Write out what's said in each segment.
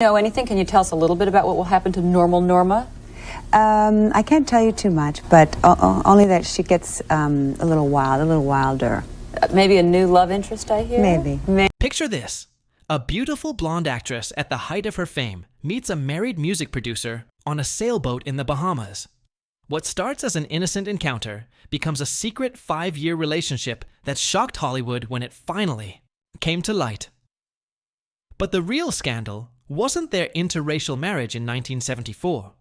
Know anything? Can you tell us a little bit about what will happen to normal Norma? I can't tell you too much, but only that she gets a little wild, a little wilder. Maybe a new love interest, I hear? Maybe. Picture this. A beautiful blonde actress at the height of her fame meets a married music producer on a sailboat in the Bahamas. What starts as an innocent encounter becomes a secret 5-year relationship that shocked Hollywood when it finally came to light. But the real scandal wasn't their interracial marriage in 1974.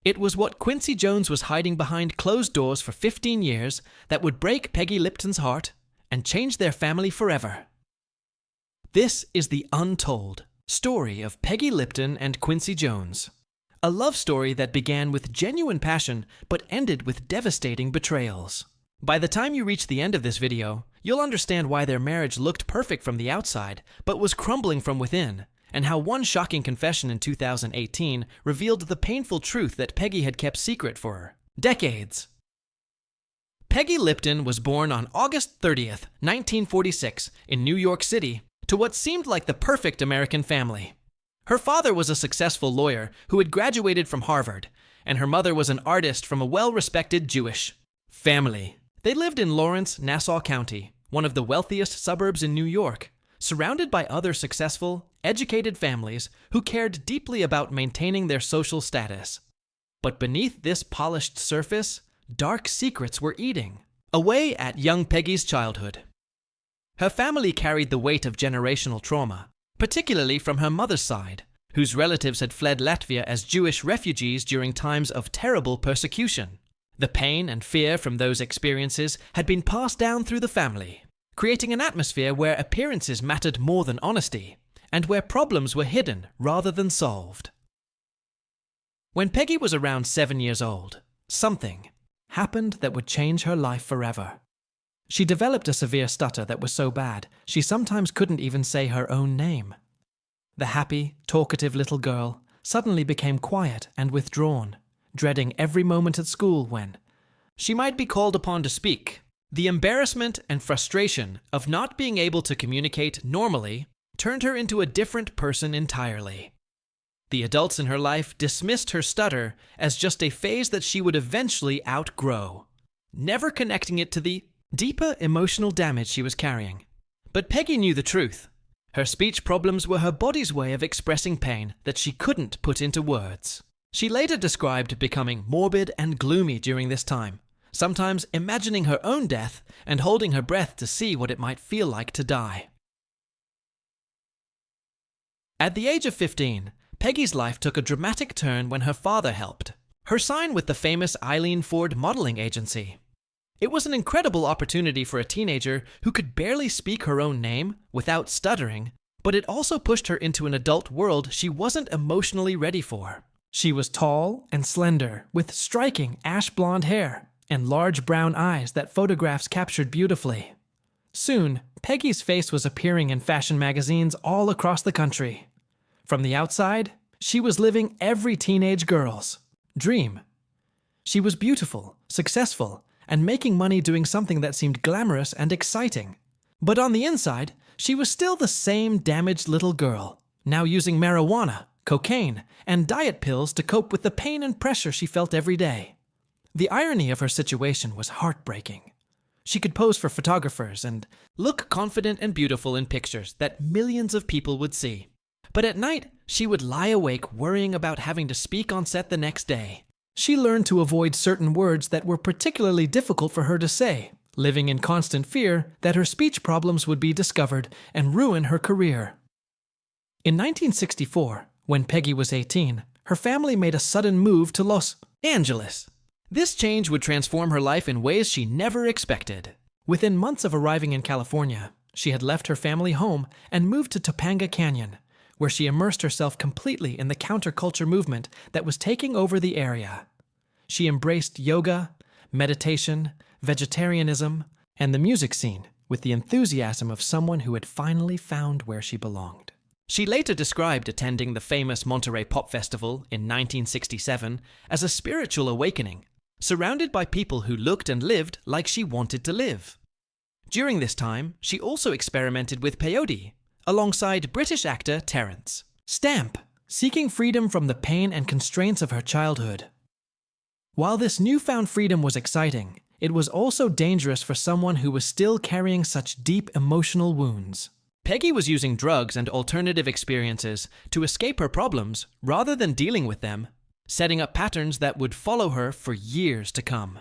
It was what Quincy Jones was hiding behind closed doors for 15 years that would break Peggy Lipton's heart and change their family forever. This is the untold story of Peggy Lipton and Quincy Jones. A love story that began with genuine passion but ended with devastating betrayals. By the time you reach the end of this video, you'll understand why their marriage looked perfect from the outside but was crumbling from within, and how one shocking confession in 2018 revealed the painful truth that Peggy had kept secret for decades. Peggy Lipton was born on August 30th, 1946, in New York City, to what seemed like the perfect American family. Her father was a successful lawyer who had graduated from Harvard, and her mother was an artist from a well-respected Jewish family. They lived in Lawrence, Nassau County, one of the wealthiest suburbs in New York, surrounded by other successful, educated families who cared deeply about maintaining their social status. But beneath this polished surface, dark secrets were eating away at young Peggy's childhood. Her family carried the weight of generational trauma, particularly from her mother's side, whose relatives had fled Latvia as Jewish refugees during times of terrible persecution. The pain and fear from those experiences had been passed down through the family, creating an atmosphere where appearances mattered more than honesty, and where problems were hidden rather than solved. When Peggy was around 7 years old, something happened that would change her life forever. She developed a severe stutter that was so bad she sometimes couldn't even say her own name. The happy, talkative little girl suddenly became quiet and withdrawn, dreading every moment at school when she might be called upon to speak. The embarrassment and frustration of not being able to communicate normally turned her into a different person entirely. The adults in her life dismissed her stutter as just a phase that she would eventually outgrow, never connecting it to the deeper emotional damage she was carrying. But Peggy knew the truth. Her speech problems were her body's way of expressing pain that she couldn't put into words. She later described becoming morbid and gloomy during this time, sometimes imagining her own death and holding her breath to see what it might feel like to die. At the age of 15, Peggy's life took a dramatic turn when her father helped her sign with the famous Eileen Ford modeling agency. It was an incredible opportunity for a teenager who could barely speak her own name without stuttering, but it also pushed her into an adult world she wasn't emotionally ready for. She was tall and slender, with striking ash blonde hair and large brown eyes that photographs captured beautifully. Soon, Peggy's face was appearing in fashion magazines all across the country. From the outside, she was living every teenage girl's dream. She was beautiful, successful, and making money doing something that seemed glamorous and exciting. But on the inside, she was still the same damaged little girl, now using marijuana, cocaine, and diet pills to cope with the pain and pressure she felt every day. The irony of her situation was heartbreaking. She could pose for photographers and look confident and beautiful in pictures that millions of people would see. But at night, she would lie awake worrying about having to speak on set the next day. She learned to avoid certain words that were particularly difficult for her to say, living in constant fear that her speech problems would be discovered and ruin her career. In 1964, when Peggy was 18, her family made a sudden move to Los Angeles. This change would transform her life in ways she never expected. Within months of arriving in California, she had left her family home and moved to Topanga Canyon, where she immersed herself completely in the counterculture movement that was taking over the area. She embraced yoga, meditation, vegetarianism, and the music scene with the enthusiasm of someone who had finally found where she belonged. She later described attending the famous Monterey Pop Festival in 1967 as a spiritual awakening, surrounded by people who looked and lived like she wanted to live. During this time, she also experimented with peyote, alongside British actor Terence Stamp. seeking freedom from the pain and constraints of her childhood. While this newfound freedom was exciting, it was also dangerous for someone who was still carrying such deep emotional wounds. Peggy was using drugs and alternative experiences to escape her problems rather than dealing with them, setting up patterns that would follow her for years to come.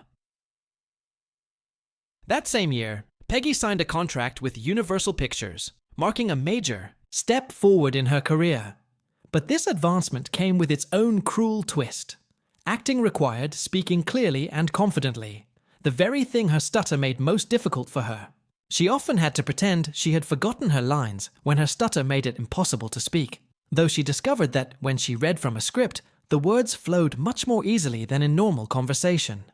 That same year, Peggy signed a contract with Universal Pictures, marking a major step forward in her career. But this advancement came with its own cruel twist. Acting required speaking clearly and confidently, the very thing her stutter made most difficult for her. She often had to pretend she had forgotten her lines when her stutter made it impossible to speak, though she discovered that when she read from a script, the words flowed much more easily than in normal conversation.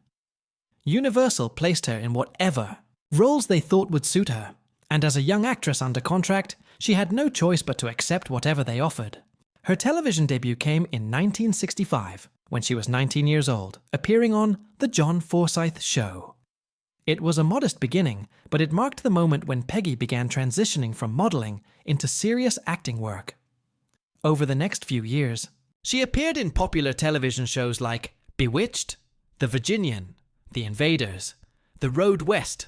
Universal placed her in whatever roles they thought would suit her, and as a young actress under contract, she had no choice but to accept whatever they offered. Her television debut came in 1965, when she was 19 years old, appearing on The John Forsythe Show. It was a modest beginning, but it marked the moment when Peggy began transitioning from modeling into serious acting work. Over the next few years, she appeared in popular television shows like Bewitched, The Virginian, The Invaders, The Road West,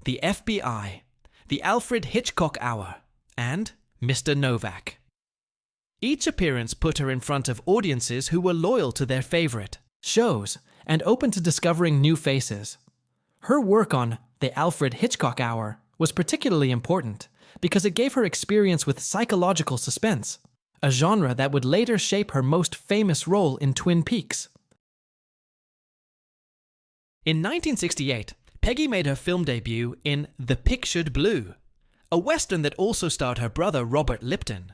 The FBI, The Alfred Hitchcock Hour, and Mr. Novak. Each appearance put her in front of audiences who were loyal to their favorite shows and open to discovering new faces. Her work on The Alfred Hitchcock Hour was particularly important because it gave her experience with psychological suspense, a genre that would later shape her most famous role in Twin Peaks. In 1968, Peggy made her film debut in The Pictured Blue, a western that also starred her brother Robert Lipton.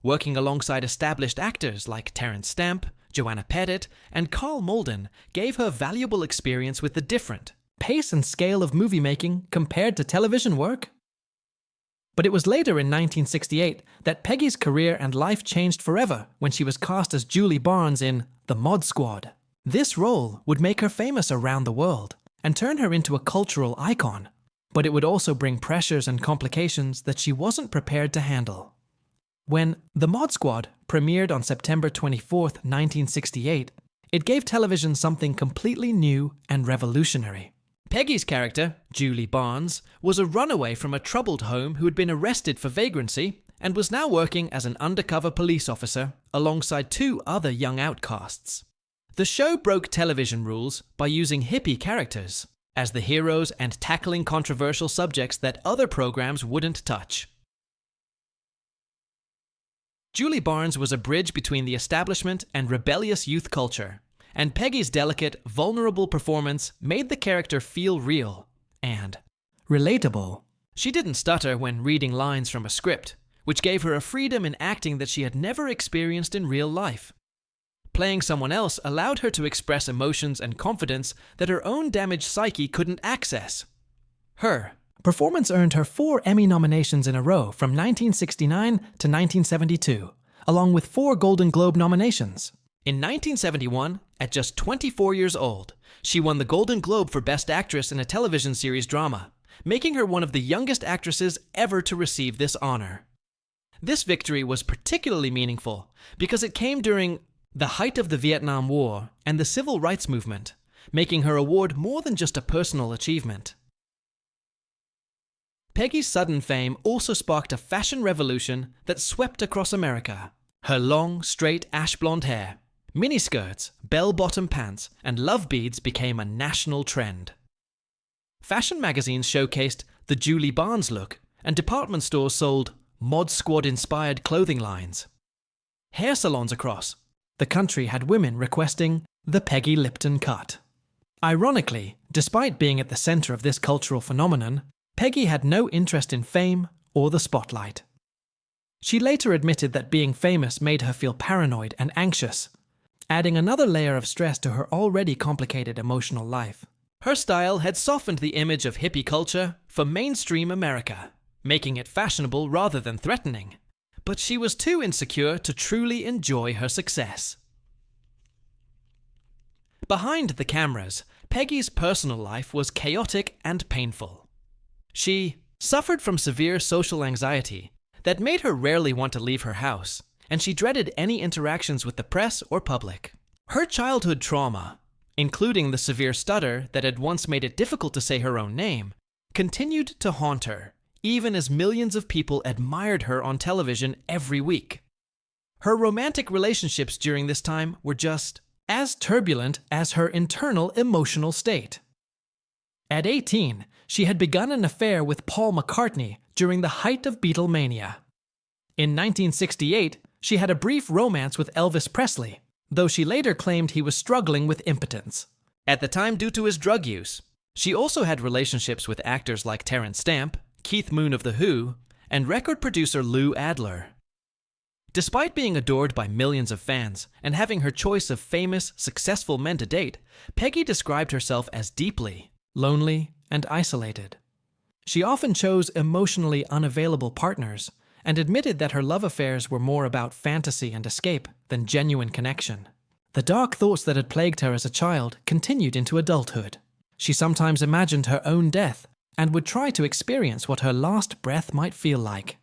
Working alongside established actors like Terence Stamp, Joanna Pettit, and Carl Malden gave her valuable experience with the different pace and scale of movie making compared to television work. But it was later in 1968 that Peggy's career and life changed forever when she was cast as Julie Barnes in The Mod Squad. This role would make her famous around the world and turn her into a cultural icon, but it would also bring pressures and complications that she wasn't prepared to handle. When The Mod Squad premiered on September 24, 1968, it gave television something completely new and revolutionary. Peggy's character, Julie Barnes, was a runaway from a troubled home who had been arrested for vagrancy and was now working as an undercover police officer alongside two other young outcasts. The show broke television rules by using hippie characters as the heroes and tackling controversial subjects that other programs wouldn't touch. Julie Barnes was a bridge between the establishment and rebellious youth culture, and Peggy's delicate, vulnerable performance made the character feel real and relatable. She didn't stutter when reading lines from a script, which gave her a freedom in acting that she had never experienced in real life. Playing someone else allowed her to express emotions and confidence that her own damaged psyche couldn't access. Her performance earned her 4 Emmy nominations in a row from 1969 to 1972, along with 4 Golden Globe nominations. In 1971, at just 24 years old, she won the Golden Globe for Best Actress in a television series drama, making her one of the youngest actresses ever to receive this honor. This victory was particularly meaningful because it came during the height of the Vietnam War and the Civil Rights Movement, making her award more than just a personal achievement. Peggy's sudden fame also sparked a fashion revolution that swept across America. Her long, straight ash blonde hair, miniskirts, bell-bottom pants, and love beads became a national trend. Fashion magazines showcased the Julie Barnes look, and department stores sold Mod Squad-inspired clothing lines. Hair salons across the country had women requesting the Peggy Lipton cut. Ironically, despite being at the center of this cultural phenomenon, Peggy had no interest in fame or the spotlight. She later admitted that being famous made her feel paranoid and anxious, adding another layer of stress to her already complicated emotional life. Her style had softened the image of hippie culture for mainstream America, making it fashionable rather than threatening. But she was too insecure to truly enjoy her success. Behind the cameras, Peggy's personal life was chaotic and painful. She suffered from severe social anxiety that made her rarely want to leave her house, and she dreaded any interactions with the press or public. Her childhood trauma, including the severe stutter that had once made it difficult to say her own name, continued to haunt her, even as millions of people admired her on television every week. Her romantic relationships during this time were just as turbulent as her internal emotional state. At 18, she had begun an affair with Paul McCartney during the height of Beatlemania. In 1968, she had a brief romance with Elvis Presley, though she later claimed he was struggling with impotence, at the time due to his drug use. She also had relationships with actors like Terence Stamp, Keith Moon of The Who, and record producer Lou Adler. Despite being adored by millions of fans and having her choice of famous, successful men to date, Peggy described herself as deeply lonely and isolated. She often chose emotionally unavailable partners and admitted that her love affairs were more about fantasy and escape than genuine connection. The dark thoughts that had plagued her as a child continued into adulthood. She sometimes imagined her own death and would try to experience what her last breath might feel like.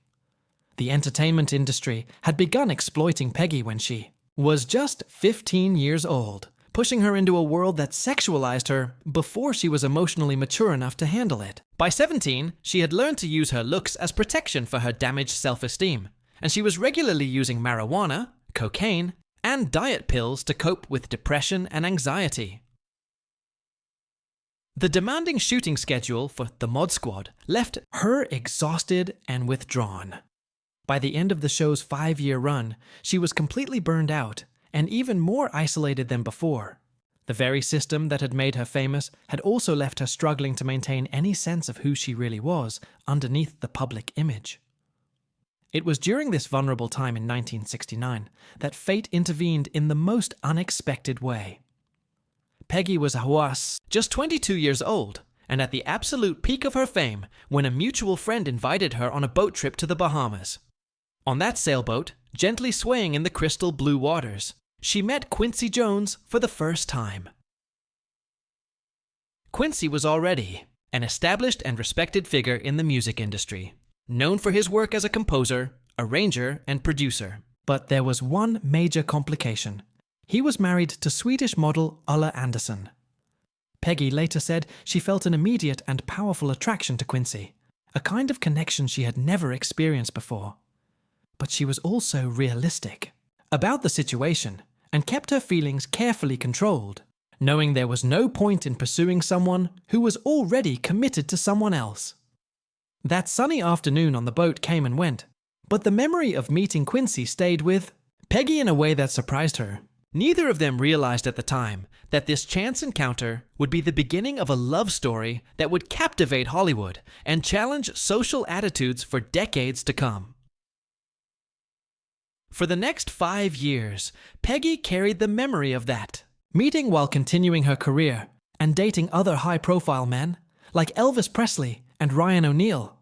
The entertainment industry had begun exploiting Peggy when she was just 15 years old, pushing her into a world that sexualized her before she was emotionally mature enough to handle it. By 17, she had learned to use her looks as protection for her damaged self-esteem, and she was regularly using marijuana, cocaine, and diet pills to cope with depression and anxiety. The demanding shooting schedule for the Mod Squad left her exhausted and withdrawn. By the end of the show's 5-year run, she was completely burned out and even more isolated than before. The very system that had made her famous had also left her struggling to maintain any sense of who she really was underneath the public image. It was during this vulnerable time in 1969 that fate intervened in the most unexpected way. Peggy was just 22 years old, and at the absolute peak of her fame when a mutual friend invited her on a boat trip to the Bahamas. On that sailboat, gently swaying in the crystal blue waters, she met Quincy Jones for the first time. Quincy was already an established and respected figure in the music industry, known for his work as a composer, arranger, and producer. But there was one major complication. He was married to Swedish model Ulla Andersson. Peggy later said she felt an immediate and powerful attraction to Quincy, a kind of connection she had never experienced before. But she was also realistic about the situation and kept her feelings carefully controlled, knowing there was no point in pursuing someone who was already committed to someone else. That sunny afternoon on the boat came and went, but the memory of meeting Quincy stayed with Peggy in a way that surprised her. Neither of them realized at the time that this chance encounter would be the beginning of a love story that would captivate Hollywood and challenge social attitudes for decades to come. For the next 5 years, Peggy carried the memory of that meeting while continuing her career and dating other high-profile men like Elvis Presley and Ryan O'Neal.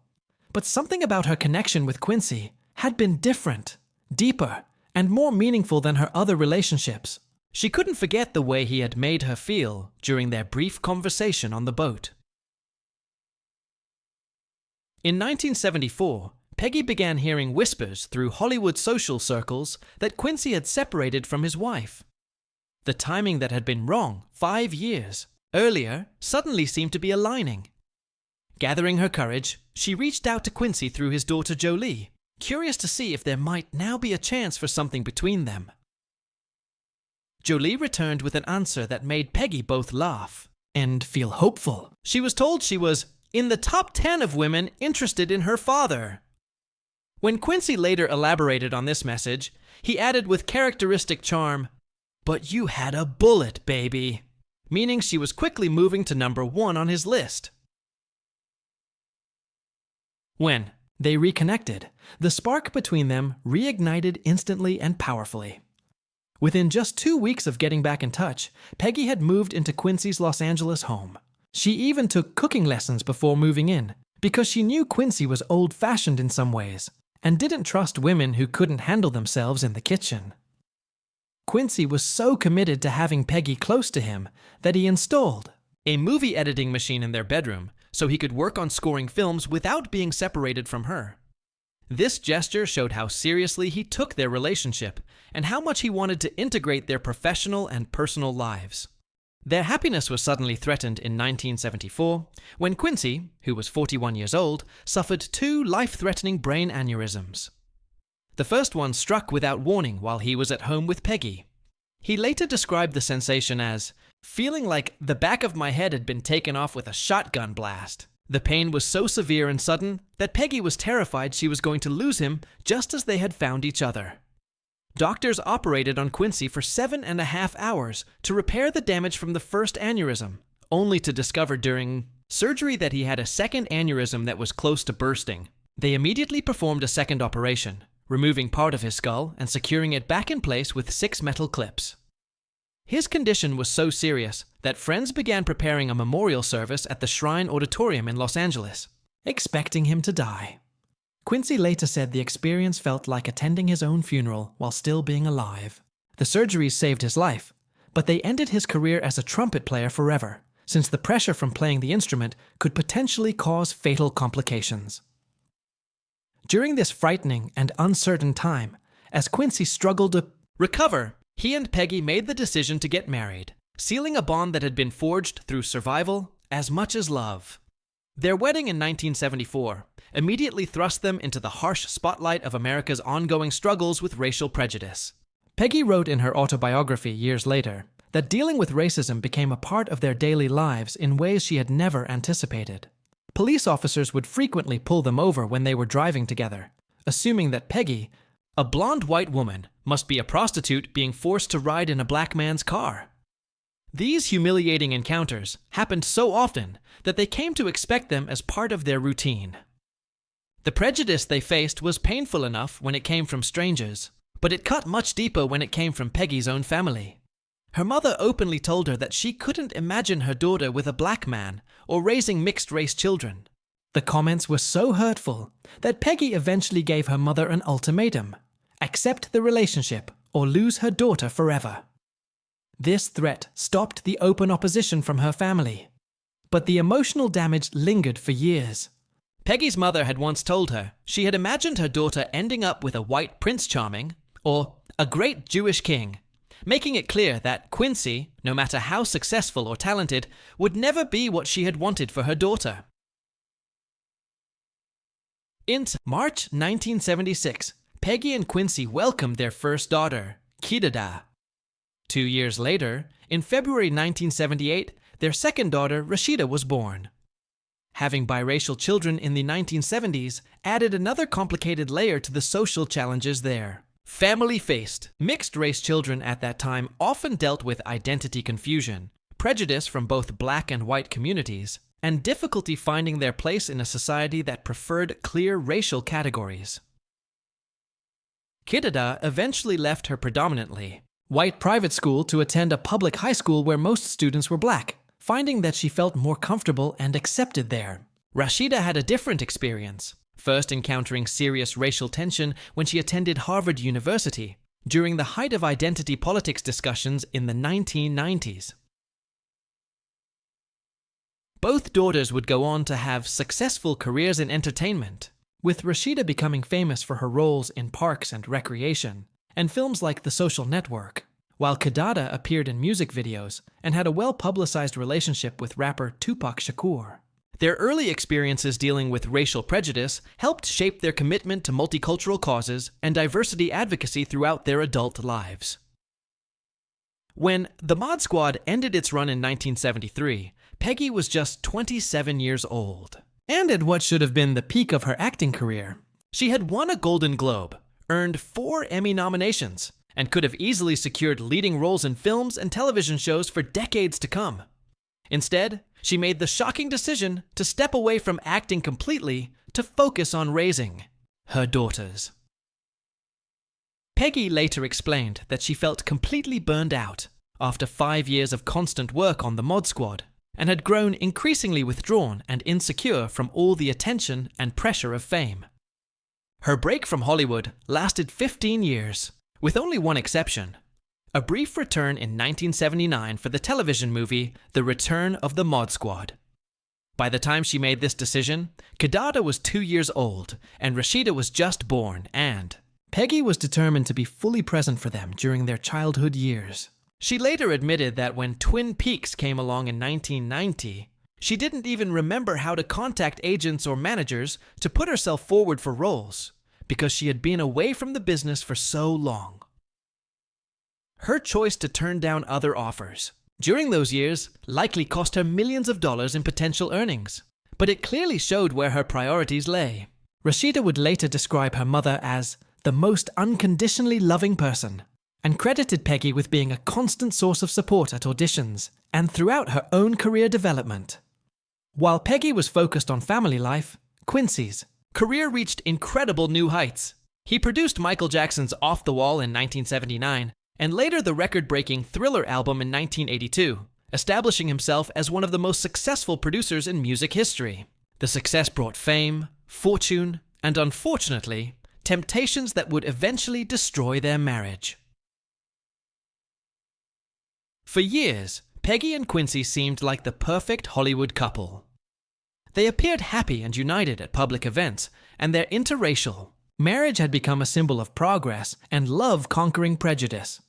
But something about her connection with Quincy had been different, deeper, and more meaningful than her other relationships. She couldn't forget the way he had made her feel during their brief conversation on the boat. In 1974, Peggy began hearing whispers through Hollywood social circles that Quincy had separated from his wife. The timing that had been wrong 5 years earlier suddenly seemed to be aligning. Gathering her courage, she reached out to Quincy through his daughter Jolie, curious to see if there might now be a chance for something between them. Jolie returned with an answer that made Peggy both laugh and feel hopeful. She was told she was in the top 10 of women interested in her father. When Quincy later elaborated on this message, he added with characteristic charm, "But you had a bullet, baby," meaning she was quickly moving to number 1 on his list. When they reconnected, the spark between them reignited instantly and powerfully. Within just 2 weeks of getting back in touch, Peggy had moved into Quincy's Los Angeles home. She even took cooking lessons before moving in, because she knew Quincy was old-fashioned in some ways and didn't trust women who couldn't handle themselves in the kitchen. Quincy was so committed to having Peggy close to him that he installed a movie editing machine in their bedroom so he could work on scoring films without being separated from her. This gesture showed how seriously he took their relationship and how much he wanted to integrate their professional and personal lives. Their happiness was suddenly threatened in 1974 when Quincy, who was 41 years old, suffered 2 life-threatening brain aneurysms. The first one struck without warning while he was at home with Peggy. He later described the sensation as feeling like the back of my head had been taken off with a shotgun blast. The pain was so severe and sudden that Peggy was terrified she was going to lose him just as they had found each other. Doctors operated on Quincy for 7.5 hours to repair the damage from the first aneurysm, only to discover during surgery that he had a second aneurysm that was close to bursting. They immediately performed a second operation, removing part of his skull and securing it back in place with 6 metal clips. His condition was so serious that friends began preparing a memorial service at the Shrine Auditorium in Los Angeles, expecting him to die. Quincy later said the experience felt like attending his own funeral while still being alive. The surgeries saved his life, but they ended his career as a trumpet player forever, since the pressure from playing the instrument could potentially cause fatal complications. During this frightening and uncertain time, as Quincy struggled to recover, he and Peggy made the decision to get married, sealing a bond that had been forged through survival as much as love. Their wedding in 1974 immediately thrust them into the harsh spotlight of America's ongoing struggles with racial prejudice. Peggy wrote in her autobiography years later that dealing with racism became a part of their daily lives in ways she had never anticipated. Police officers would frequently pull them over when they were driving together, assuming that Peggy, a blonde white woman, must be a prostitute being forced to ride in a black man's car. These humiliating encounters happened so often that they came to expect them as part of their routine. The prejudice they faced was painful enough when it came from strangers, but it cut much deeper when it came from Peggy's own family. Her mother openly told her that she couldn't imagine her daughter with a black man or raising mixed-race children. The comments were so hurtful that Peggy eventually gave her mother an ultimatum: accept the relationship or lose her daughter forever. This threat stopped the open opposition from her family, but the emotional damage lingered for years. Peggy's mother had once told her she had imagined her daughter ending up with a white Prince Charming or a great Jewish king, making it clear that Quincy, no matter how successful or talented, would never be what she had wanted for her daughter. In March 1976, Peggy and Quincy welcomed their first daughter, Kidada. 2 years later, in February 1978, their second daughter, Rashida, was born. Having biracial children in the 1970s added another complicated layer to the social challenges there. Family-faced, mixed-race children at that time often dealt with identity confusion, prejudice from both black and white communities, and difficulty finding their place in a society that preferred clear racial categories. Kidada eventually left her predominantly white private school to attend a public high school where most students were black, finding that she felt more comfortable and accepted there. Rashida had a different experience, first encountering serious racial tension when she attended Harvard University during the height of identity politics discussions in the 1990s. Both daughters would go on to have successful careers in entertainment, with Rashida becoming famous for her roles in Parks and Recreation and films like The Social Network, while Kidada appeared in music videos and had a well-publicized relationship with rapper Tupac Shakur. Their early experiences dealing with racial prejudice helped shape their commitment to multicultural causes and diversity advocacy throughout their adult lives. When The Mod Squad ended its run in 1973, Peggy was just 27 years old, and at what should have been the peak of her acting career. She had won a Golden Globe, earned 4 Emmy nominations, and could have easily secured leading roles in films and television shows for decades to come. Instead, she made the shocking decision to step away from acting completely to focus on raising her daughters. Peggy later explained that she felt completely burned out after 5 years of constant work on the Mod Squad and had grown increasingly withdrawn and insecure from all the attention and pressure of fame. Her break from Hollywood lasted 15 years, with only one exception: a brief return in 1979 for the television movie The Return of the Mod Squad. By the time she made this decision, Kidada was 2 years old and Rashida was just born, and Peggy was determined to be fully present for them during their childhood years. She later admitted that when Twin Peaks came along in 1990, she didn't even remember how to contact agents or managers to put herself forward for roles because she had been away from the business for so long. Her choice to turn down other offers during those years likely cost her millions of dollars in potential earnings, but it clearly showed where her priorities lay. Rashida would later describe her mother as the most unconditionally loving person, and credited Peggy with being a constant source of support at auditions and throughout her own career development. While Peggy was focused on family life, Quincy's career reached incredible new heights. He produced Michael Jackson's Off the Wall in 1979, and later the record-breaking Thriller album in 1982, establishing himself as one of the most successful producers in music history. The success brought fame, fortune, and unfortunately, temptations that would eventually destroy their marriage. For years, Peggy and Quincy seemed like the perfect Hollywood couple. They appeared happy and united at public events, and their interracial marriage had become a symbol of progress and love conquering prejudice.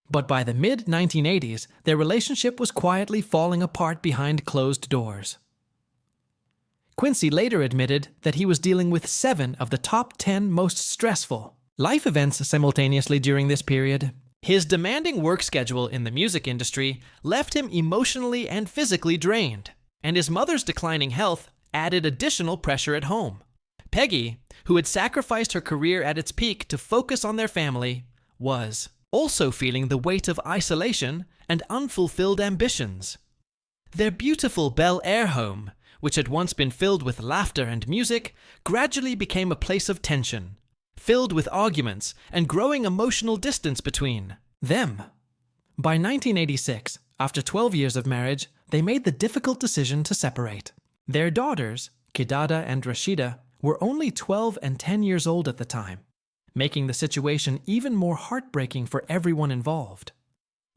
But by the mid-1980s, their relationship was quietly falling apart behind closed doors. Quincy later admitted that he was dealing with 7 of the top 10 most stressful life events simultaneously during this period. His demanding work schedule in the music industry left him emotionally and physically drained, and his mother's declining health added additional pressure at home. Peggy, who had sacrificed her career at its peak to focus on their family, was also feeling the weight of isolation and unfulfilled ambitions. Their beautiful Bel Air home, which had once been filled with laughter and music, gradually became a place of tension, filled with arguments and growing emotional distance between them. By 1986, after 12 years of marriage, they made the difficult decision to separate. Their daughters, Kidada and Rashida, were only 12 and 10 years old at the time, making the situation even more heartbreaking for everyone involved.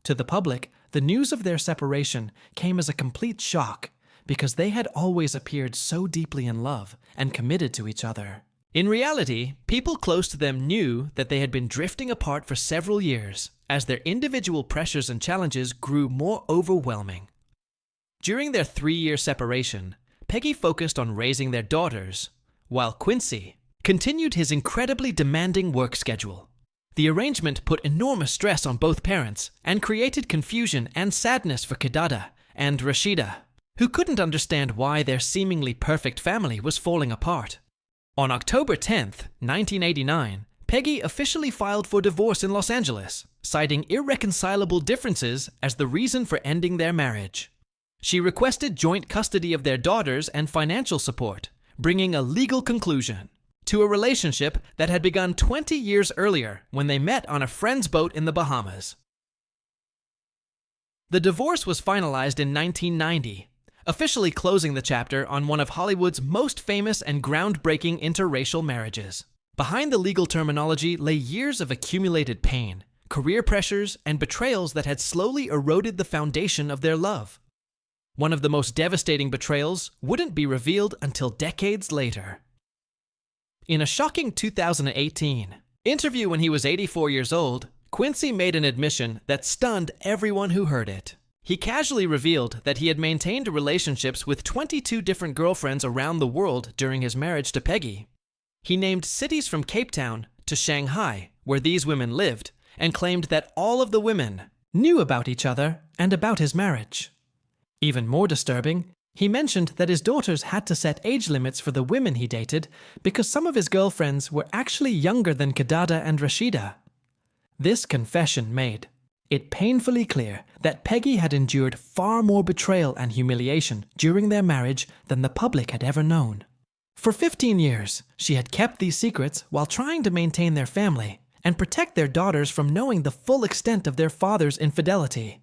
To the public, the news of their separation came as a complete shock because they had always appeared so deeply in love and committed to each other. In reality, people close to them knew that they had been drifting apart for several years as their individual pressures and challenges grew more overwhelming. During their 3-year separation, Peggy focused on raising their daughters, while Quincy continued his incredibly demanding work schedule. The arrangement put enormous stress on both parents and created confusion and sadness for Kidada and Rashida, who couldn't understand why their seemingly perfect family was falling apart. On October 10th, 1989, Peggy officially filed for divorce in Los Angeles, citing irreconcilable differences as the reason for ending their marriage. She requested joint custody of their daughters and financial support, bringing a legal conclusion to a relationship that had begun 20 years earlier when they met on a friend's boat in the Bahamas. The divorce was finalized in 1990, officially closing the chapter on one of Hollywood's most famous and groundbreaking interracial marriages. Behind the legal terminology lay years of accumulated pain, career pressures, and betrayals that had slowly eroded the foundation of their love. One of the most devastating betrayals wouldn't be revealed until decades later. In a shocking 2018 interview when he was 84 years old, Quincy made an admission that stunned everyone who heard it. He casually revealed that he had maintained relationships with 22 different girlfriends around the world during his marriage to Peggy. He named cities from Cape Town to Shanghai, where these women lived, and claimed that all of the women knew about each other and about his marriage. Even more disturbing, he mentioned that his daughters had to set age limits for the women he dated because some of his girlfriends were actually younger than Kidada and Rashida. This confession made it painfully clear that Peggy had endured far more betrayal and humiliation during their marriage than the public had ever known. For 15 years, she had kept these secrets while trying to maintain their family and protect their daughters from knowing the full extent of their father's infidelity.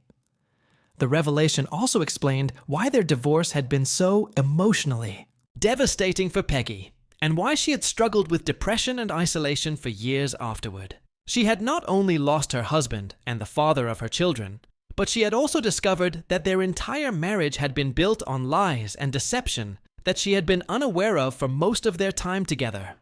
The revelation also explained why their divorce had been so emotionally devastating for Peggy, and why she had struggled with depression and isolation for years afterward. She had not only lost her husband and the father of her children, But she had also discovered that their entire marriage had been built on lies and deception that she had been unaware of for most of their time together.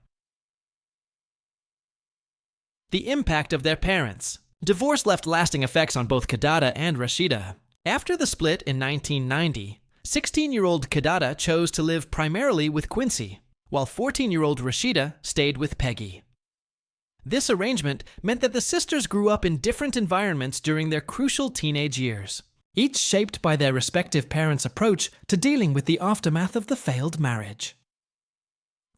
The impact of their parents. Divorce left lasting effects on both Kidada and Rashida. After the split in 1990, 16-year-old Kidada chose to live primarily with Quincy, while 14-year-old Rashida stayed with Peggy. This arrangement meant that the sisters grew up in different environments during their crucial teenage years, each shaped by their respective parents' approach to dealing with the aftermath of the failed marriage.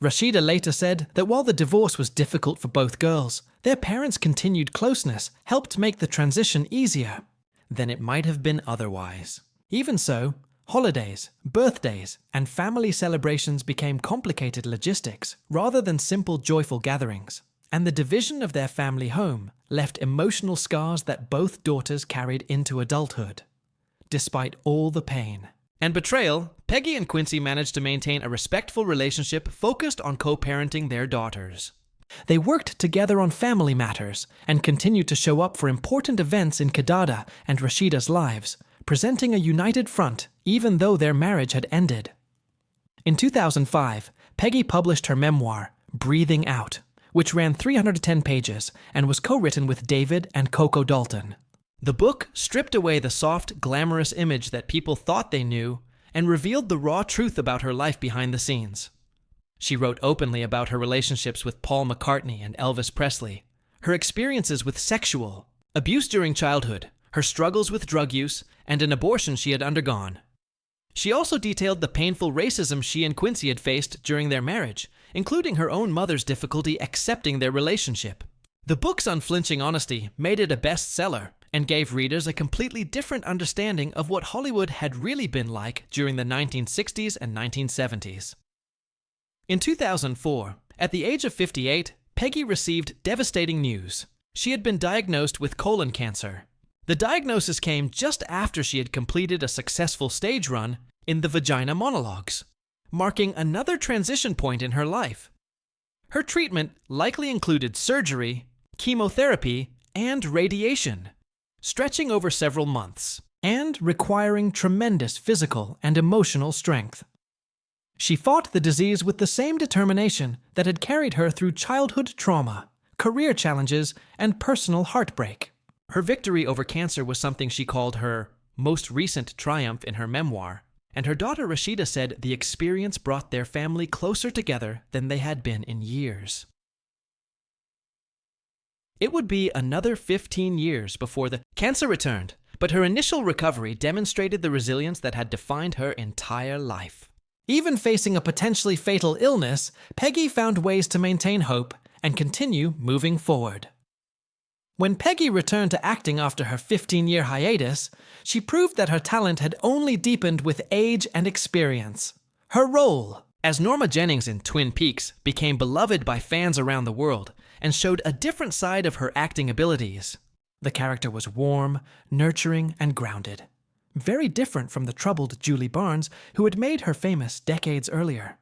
Rashida later said that while the divorce was difficult for both girls, their parents' continued closeness helped make the transition easier than it might have been otherwise. Even so, holidays, birthdays, and family celebrations became complicated logistics rather than simple joyful gatherings, and the division of their family home left emotional scars that both daughters carried into adulthood. Despite all the pain and betrayal, Peggy and Quincy managed to maintain a respectful relationship focused on co-parenting their daughters. They worked together on family matters and continued to show up for important events in Kidada and Rashida's lives, presenting a united front even though their marriage had ended. In 2005, Peggy published her memoir, Breathing Out, which ran 310 pages and was co-written with David and Coco Dalton. The book stripped away the soft, glamorous image that people thought they knew and revealed the raw truth about her life behind the scenes. She wrote openly about her relationships with Paul McCartney and Elvis Presley, her experiences with sexual abuse during childhood, her struggles with drug use, and an abortion she had undergone. She also detailed the painful racism she and Quincy had faced during their marriage, including her own mother's difficulty accepting their relationship. The book's unflinching honesty made it a bestseller and gave readers a completely different understanding of what Hollywood had really been like during the 1960s and 1970s. In 2004, at the age of 58, Peggy received devastating news. She had been diagnosed with colon cancer. The diagnosis came just after she had completed a successful stage run in The Vagina Monologues, marking another transition point in her life. Her treatment likely included surgery, chemotherapy, and radiation, stretching over several months, and requiring tremendous physical and emotional strength. She fought the disease with the same determination that had carried her through childhood trauma, career challenges, and personal heartbreak. Her victory over cancer was something she called her most recent triumph in her memoir, and her daughter Rashida said the experience brought their family closer together than they had been in years. It would be another 15 years before the cancer returned, but her initial recovery demonstrated the resilience that had defined her entire life. Even facing a potentially fatal illness, Peggy found ways to maintain hope and continue moving forward. When Peggy returned to acting after her 15-year hiatus, she proved that her talent had only deepened with age and experience. Her role as Norma Jennings in Twin Peaks became beloved by fans around the world and showed a different side of her acting abilities. The character was warm, nurturing, and grounded, very different from the troubled Julie Barnes who had made her famous decades earlier.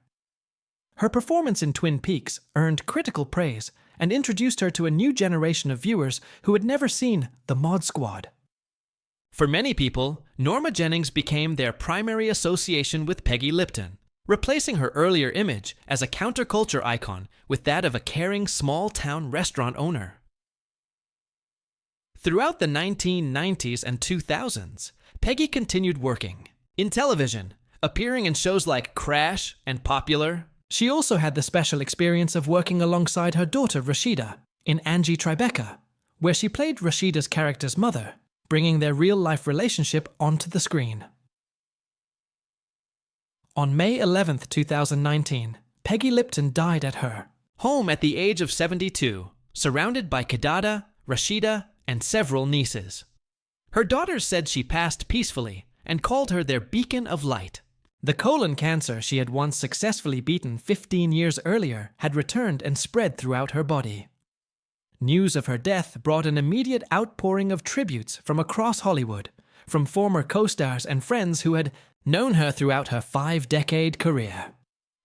Her performance in Twin Peaks earned critical praise and introduced her to a new generation of viewers who had never seen The Mod Squad. For many people, Norma Jennings became their primary association with Peggy Lipton, replacing her earlier image as a counterculture icon with that of a caring small-town restaurant owner. Throughout the 1990s and 2000s, Peggy continued working in television, appearing in shows like Crash and Popular. She also had the special experience of working alongside her daughter Rashida in Angie Tribeca, where she played Rashida's character's mother, bringing their real-life relationship onto the screen. On May 11, 2019, Peggy Lipton died at her home at the age of 72, surrounded by Kidada, Rashida, and several nieces. Her daughters said she passed peacefully and called her their beacon of light. The colon cancer she had once successfully beaten 15 years earlier had returned and spread throughout her body. News of her death brought an immediate outpouring of tributes from across Hollywood, from former co-stars and friends who had known her throughout her 5-decade career.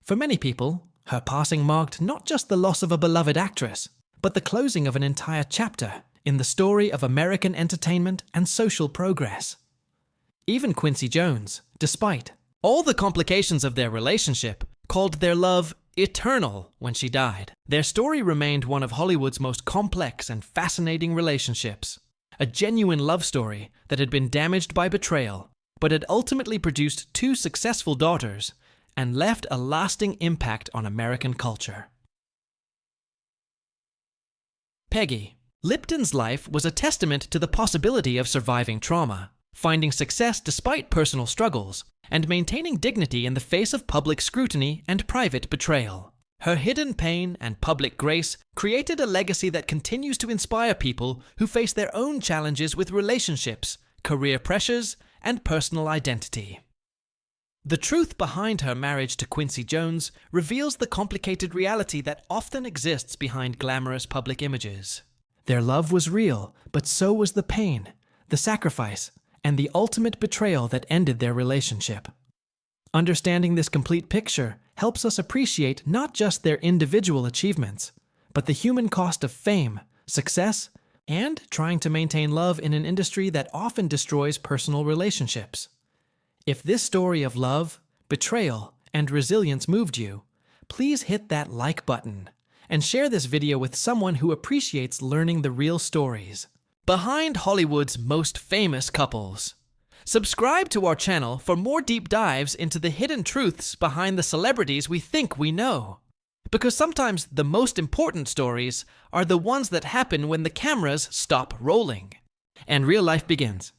For many people, her passing marked not just the loss of a beloved actress, but the closing of an entire chapter in the story of American entertainment and social progress. Even Quincy Jones, despite all the complications of their relationship, called their love eternal when she died. Their story remained one of Hollywood's most complex and fascinating relationships, a genuine love story that had been damaged by betrayal, but had ultimately produced 2 successful daughters and left a lasting impact on American culture. Peggy Lipton's life was a testament to the possibility of surviving trauma, finding success despite personal struggles, and maintaining dignity in the face of public scrutiny and private betrayal. Her hidden pain and public grace created a legacy that continues to inspire people who face their own challenges with relationships, career pressures, and personal identity. The truth behind her marriage to Quincy Jones reveals the complicated reality that often exists behind glamorous public images. Their love was real, but so was the pain, the sacrifice, and the ultimate betrayal that ended their relationship. Understanding this complete picture helps us appreciate not just their individual achievements, but the human cost of fame, success, and trying to maintain love in an industry that often destroys personal relationships. If this story of love, betrayal, and resilience moved you, please hit that like button and share this video with someone who appreciates learning the real stories behind Hollywood's most famous couples. Subscribe to our channel for more deep dives into the hidden truths behind the celebrities we think we know. Because sometimes the most important stories are the ones that happen when the cameras stop rolling and real life begins.